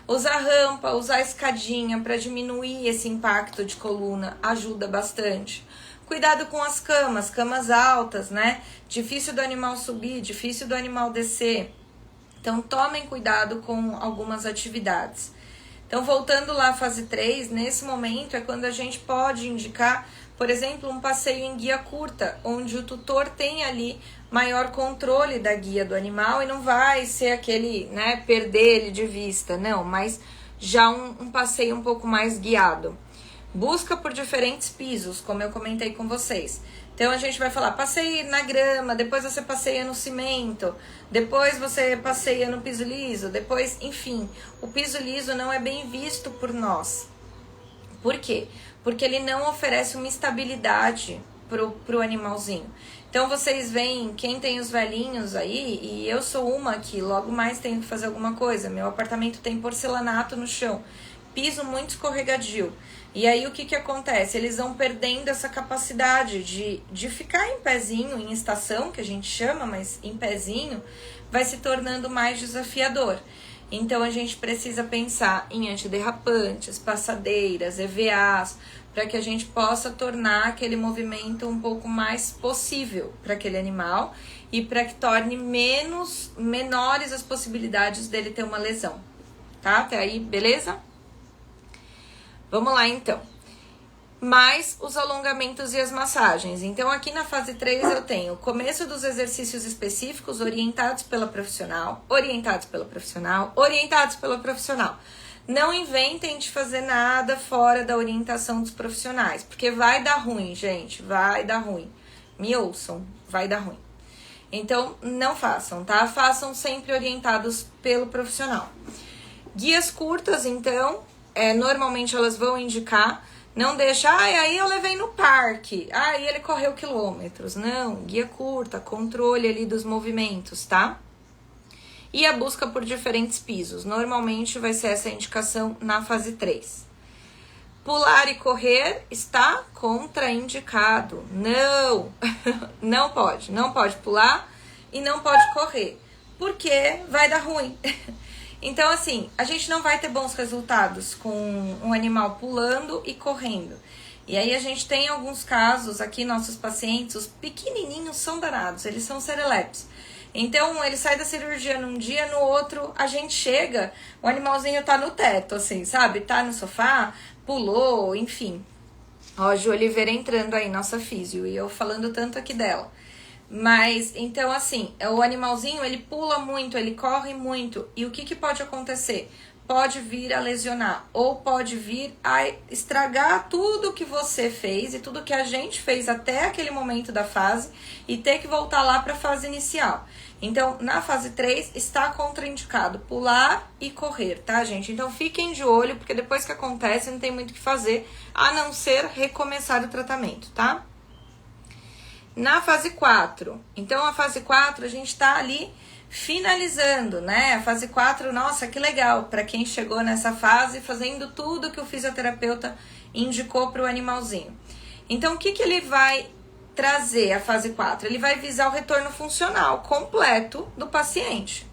Usar rampa, usar escadinha para diminuir esse impacto de coluna ajuda bastante. Cuidado com as camas altas, né? Difícil do animal subir, difícil do animal descer. Então, tomem cuidado com algumas atividades. Então, voltando lá à fase 3, nesse momento é quando a gente pode indicar, por exemplo, um passeio em guia curta, onde o tutor tem ali maior controle da guia do animal e não vai ser aquele, né, perder ele de vista, não, mas já um passeio um pouco mais guiado. Busca por diferentes pisos, como eu comentei com vocês. Então a gente vai falar, passeie na grama, depois você passeia no cimento, depois você passeia no piso liso, depois, enfim, o piso liso não é bem visto por nós. Por quê? Porque ele não oferece uma estabilidade pro animalzinho. Então vocês veem, quem tem os velhinhos aí, e eu sou uma que logo mais tenho que fazer alguma coisa. Meu apartamento tem porcelanato no chão, piso muito escorregadio. E aí o que acontece? Eles vão perdendo essa capacidade de ficar em pezinho, em estação, que a gente chama, mas em pezinho, vai se tornando mais desafiador. Então a gente precisa pensar em antiderrapantes, passadeiras, EVAs, para que a gente possa tornar aquele movimento um pouco mais possível para aquele animal e para que torne menores as possibilidades dele ter uma lesão. Tá? Até aí, beleza? Vamos lá, então. Mais os alongamentos e as massagens. Então, aqui na fase 3 eu tenho o começo dos exercícios específicos orientados pela profissional, Não inventem de fazer nada fora da orientação dos profissionais, porque vai dar ruim, gente, vai dar ruim. Me ouçam, vai dar ruim. Então, não façam, tá? Façam sempre orientados pelo profissional. Guias curtas, então, normalmente elas vão indicar, não deixa, aí eu levei no parque, aí ele correu quilômetros. Não, guia curta, controle ali dos movimentos, tá? E a busca por diferentes pisos. Normalmente vai ser essa indicação na fase 3. Pular e correr está contraindicado. Não, não pode pular e não pode correr, porque vai dar ruim. Então, assim, a gente não vai ter bons resultados com um animal pulando e correndo. E aí a gente tem alguns casos aqui, nossos pacientes, os pequenininhos são danados, eles são serelepes. Então, ele sai da cirurgia num dia, no outro a gente chega, o animalzinho tá no teto, assim, sabe? Tá no sofá, pulou, enfim. Ó, a Ju Oliveira entrando aí, nossa físio, e eu falando tanto aqui dela. Mas, então, assim, o animalzinho, ele pula muito, ele corre muito. E o que pode acontecer? Pode vir a lesionar ou pode vir a estragar tudo que você fez e tudo que a gente fez até aquele momento da fase e ter que voltar lá para a fase inicial. Então, na fase 3, está contraindicado pular e correr, tá, gente? Então, fiquem de olho, porque depois que acontece, não tem muito o que fazer, a não ser recomeçar o tratamento, tá? Na fase 4, então a fase 4 a gente tá ali finalizando, né? A fase 4, nossa, que legal, para quem chegou nessa fase, fazendo tudo que o fisioterapeuta indicou para o animalzinho. Então, o que ele vai trazer a fase 4? Ele vai visar o retorno funcional completo do paciente.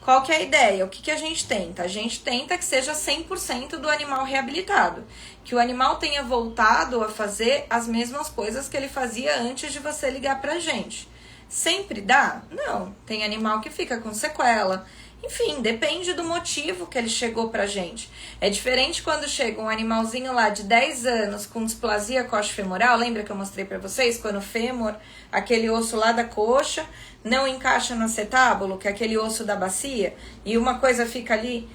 Qual que é a ideia? O que a gente tenta? A gente tenta que seja 100% do animal reabilitado. Que o animal tenha voltado a fazer as mesmas coisas que ele fazia antes de você ligar pra gente. Sempre dá? Não. Tem animal que fica com sequela. Enfim, depende do motivo que ele chegou pra gente. É diferente quando chega um animalzinho lá de 10 anos com displasia coxofemoral. Lembra que eu mostrei pra vocês? Quando o fêmur, aquele osso lá da coxa, não encaixa no acetábulo, que é aquele osso da bacia, e uma coisa fica ali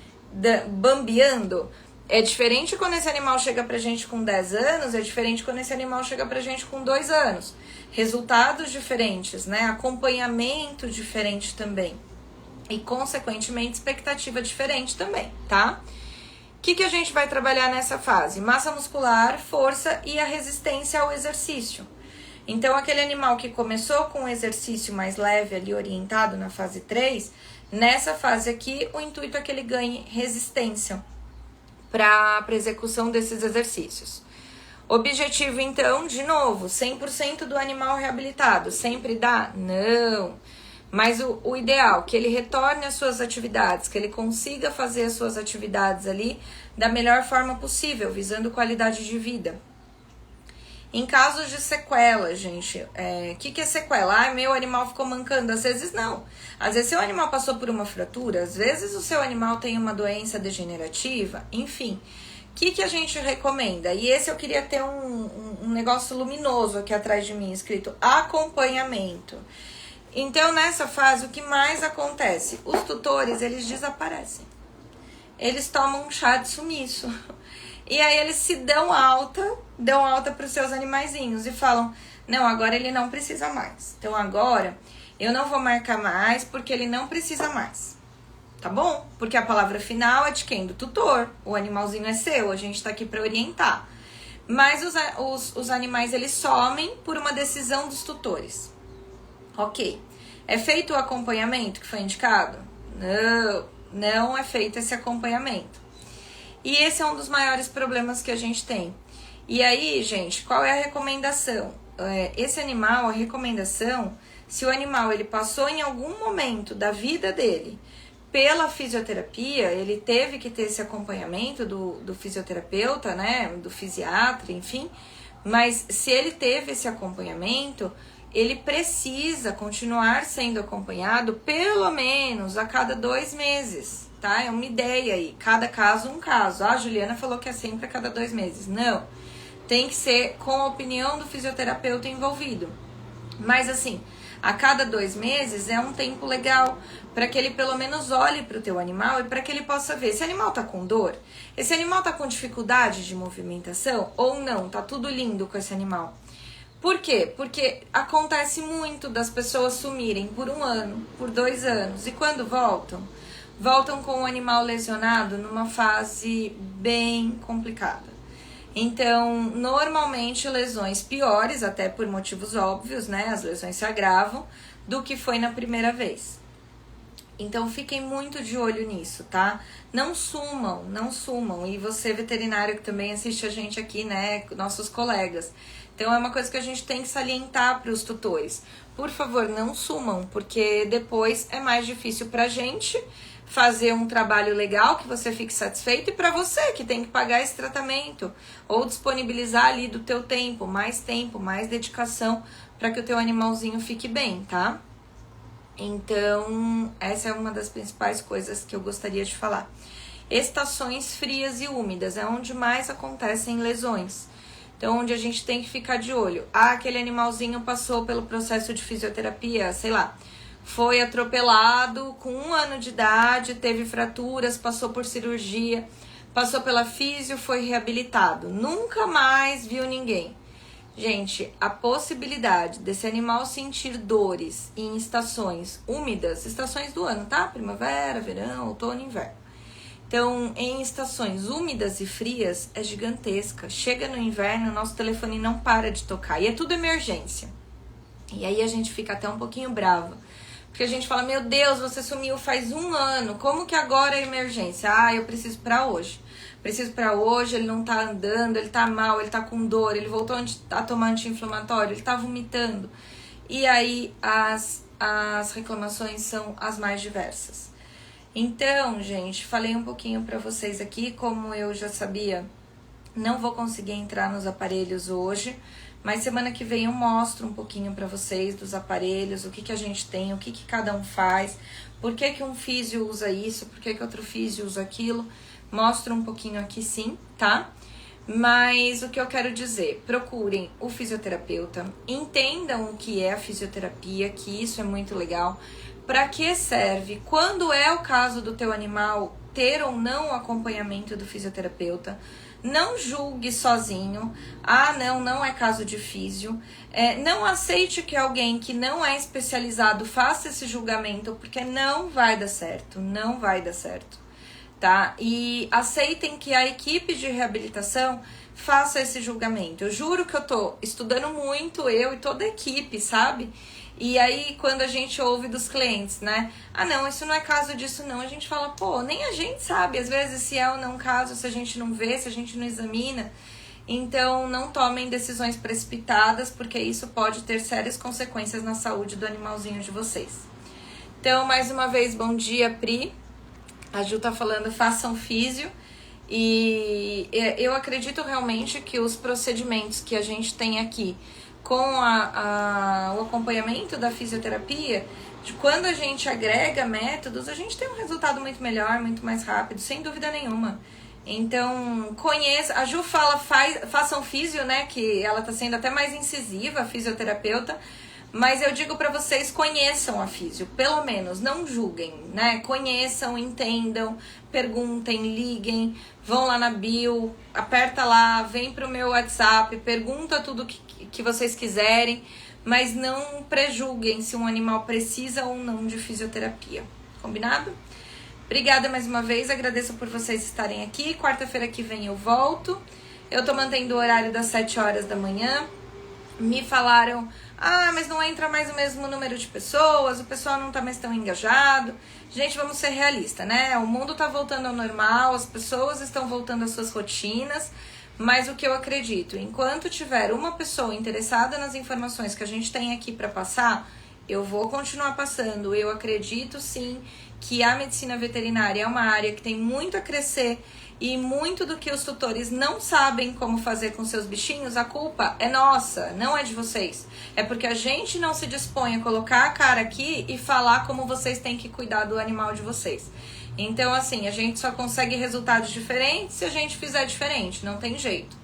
bambeando. É diferente quando esse animal chega pra gente com 10 anos, é diferente quando esse animal chega pra gente com 2 anos. Resultados diferentes, né? Acompanhamento diferente também. E, consequentemente, expectativa diferente também, tá? O que a gente vai trabalhar nessa fase? Massa muscular, força e a resistência ao exercício. Então, aquele animal que começou com um exercício mais leve ali, orientado na fase 3, nessa fase aqui, o intuito é que ele ganhe resistência para a execução desses exercícios. Objetivo, então, de novo, 100% do animal reabilitado. Sempre dá? Não. Mas o ideal, que ele retorne às suas atividades, que ele consiga fazer as suas atividades ali da melhor forma possível, visando qualidade de vida. Em casos de sequela, gente, que é sequela? Meu animal ficou mancando. Às vezes não. Às vezes seu animal passou por uma fratura, às vezes o seu animal tem uma doença degenerativa, enfim. O que a gente recomenda? E esse eu queria ter um negócio luminoso aqui atrás de mim, escrito acompanhamento. Então, nessa fase, o que mais acontece? Os tutores, eles desaparecem. Eles tomam um chá de sumiço. E aí, eles se dão alta para os seus animaizinhos e falam, não, agora ele não precisa mais. Então, agora, eu não vou marcar mais porque ele não precisa mais. tá bom? Porque a palavra final é de quem? Do tutor. O animalzinho é seu, a gente tá aqui para orientar. Mas os animais, eles somem por uma decisão dos tutores. Ok. É feito o acompanhamento que foi indicado? Não é feito esse acompanhamento. E esse é um dos maiores problemas que a gente tem. E aí, gente, qual é a recomendação? Esse animal, a recomendação, se o animal ele passou em algum momento da vida dele pela fisioterapia, ele teve que ter esse acompanhamento do fisioterapeuta, né, do fisiatra, enfim, mas se ele teve esse acompanhamento, ele precisa continuar sendo acompanhado pelo menos a cada 2 meses, tá? É uma ideia aí, cada caso um caso. A Juliana falou que é sempre a cada 2 meses. Não, tem que ser com a opinião do fisioterapeuta envolvido. Mas assim, a cada 2 meses é um tempo legal para que ele pelo menos olhe para o teu animal e para que ele possa ver. Esse animal tá com dor? Esse animal tá com dificuldade de movimentação? Ou não? Tá tudo lindo com esse animal? Por quê? Porque acontece muito das pessoas sumirem por 1 ano, por 2 anos. E quando voltam? Voltam com o animal lesionado numa fase bem complicada. Então, normalmente lesões piores, até por motivos óbvios, né? As lesões se agravam do que foi na primeira vez. Então, fiquem muito de olho nisso, tá? Não sumam. E você, veterinário, que também assiste a gente aqui, né? Nossos colegas. Então, é uma coisa que a gente tem que salientar para os tutores. Por favor, não sumam, porque depois é mais difícil pra gente fazer um trabalho legal, que você fique satisfeito, e para você que tem que pagar esse tratamento ou disponibilizar ali do teu tempo, mais dedicação para que o teu animalzinho fique bem, tá? Então, essa é uma das principais coisas que eu gostaria de falar. Estações frias e úmidas é onde mais acontecem lesões. Então, onde a gente tem que ficar de olho. Aquele animalzinho passou pelo processo de fisioterapia, sei lá, foi atropelado com 1 ano de idade, teve fraturas, passou por cirurgia, passou pela fisio, foi reabilitado. Nunca mais viu ninguém. Gente, a possibilidade desse animal sentir dores em estações úmidas, estações do ano, tá? Primavera, verão, outono, inverno. Então, em estações úmidas e frias, é gigantesca. Chega no inverno, nosso telefone não para de tocar. E é tudo emergência. E aí a gente fica até um pouquinho brava. Porque a gente fala, meu Deus, você sumiu faz 1 ano. Como que agora é emergência? Eu preciso pra hoje. Preciso pra hoje, ele não tá andando, ele tá mal, ele tá com dor, ele voltou a tomar anti-inflamatório, ele tá vomitando. E aí as reclamações são as mais diversas. Então, gente, falei um pouquinho pra vocês aqui, como eu já sabia, não vou conseguir entrar nos aparelhos hoje, mas semana que vem eu mostro um pouquinho pra vocês dos aparelhos, o que a gente tem, o que cada um faz, por que um físio usa isso, por que outro físio usa aquilo. Mostro um pouquinho aqui sim, tá? Mas o que eu quero dizer, procurem o fisioterapeuta, entendam o que é a fisioterapia, que isso é muito legal. Para que serve? Quando é o caso do teu animal ter ou não o acompanhamento do fisioterapeuta, não julgue sozinho. Não é caso de físio. Não aceite que alguém que não é especializado faça esse julgamento, porque não vai dar certo, tá? E aceitem que a equipe de reabilitação faça esse julgamento. Eu juro que eu tô estudando muito, eu e toda a equipe, sabe? E aí, quando a gente ouve dos clientes, né? Não, isso não é caso disso não. A gente fala, pô, nem a gente sabe, às vezes, se é ou não caso, se a gente não vê, se a gente não examina. Então, não tomem decisões precipitadas, porque isso pode ter sérias consequências na saúde do animalzinho de vocês. Então, mais uma vez, bom dia, Pri. A Ju tá falando, façam físio. E eu acredito realmente que os procedimentos que a gente tem aqui com o acompanhamento da fisioterapia, quando a gente agrega métodos, a gente tem um resultado muito melhor, muito mais rápido, sem dúvida nenhuma. Então, conheça. A Ju fala, façam físio, né? Que ela tá sendo até mais incisiva, a fisioterapeuta. Mas eu digo pra vocês, conheçam a físio, pelo menos, não julguem, né? Conheçam, entendam, perguntem, liguem, vão lá na bio, aperta lá, vem pro meu WhatsApp, pergunta tudo que vocês quiserem, mas não prejulguem se um animal precisa ou não de fisioterapia, combinado? Obrigada mais uma vez, agradeço por vocês estarem aqui. Quarta-feira que vem eu volto. Eu tô mantendo o horário das 7 horas da manhã. Me falaram, mas não entra mais o mesmo número de pessoas, o pessoal não tá mais tão engajado. Gente, vamos ser realistas, né? O mundo tá voltando ao normal, as pessoas estão voltando às suas rotinas, mas o que eu acredito, enquanto tiver uma pessoa interessada nas informações que a gente tem aqui para passar, eu vou continuar passando. Eu acredito sim que a medicina veterinária é uma área que tem muito a crescer. E muito do que os tutores não sabem como fazer com seus bichinhos, a culpa é nossa, não é de vocês. É porque a gente não se dispõe a colocar a cara aqui e falar como vocês têm que cuidar do animal de vocês. Então, assim, a gente só consegue resultados diferentes se a gente fizer diferente, não tem jeito.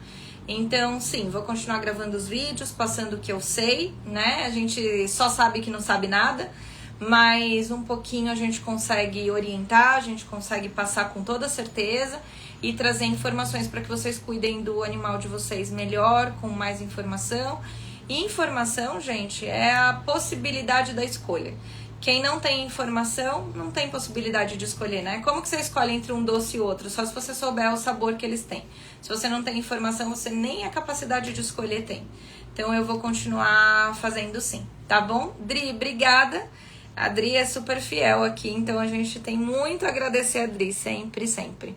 Então, sim, vou continuar gravando os vídeos, passando o que eu sei, né? A gente só sabe que não sabe nada, mas um pouquinho a gente consegue orientar, a gente consegue passar com toda certeza e trazer informações para que vocês cuidem do animal de vocês melhor, com mais informação. E informação, gente, é a possibilidade da escolha. Quem não tem informação, não tem possibilidade de escolher, né? Como que você escolhe entre um doce e outro? Só se você souber o sabor que eles têm. Se você não tem informação, você nem a capacidade de escolher tem. Então eu vou continuar fazendo sim, tá bom? Dri, obrigada. A Dri é super fiel aqui, então a gente tem muito a agradecer a Dri, sempre, sempre.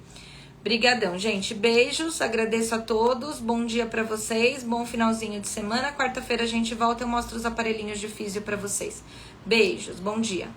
Brigadão, gente. Beijos, agradeço a todos. Bom dia pra vocês, bom finalzinho de semana. Quarta-feira a gente volta e eu mostro os aparelhinhos de físio pra vocês. Beijos, bom dia.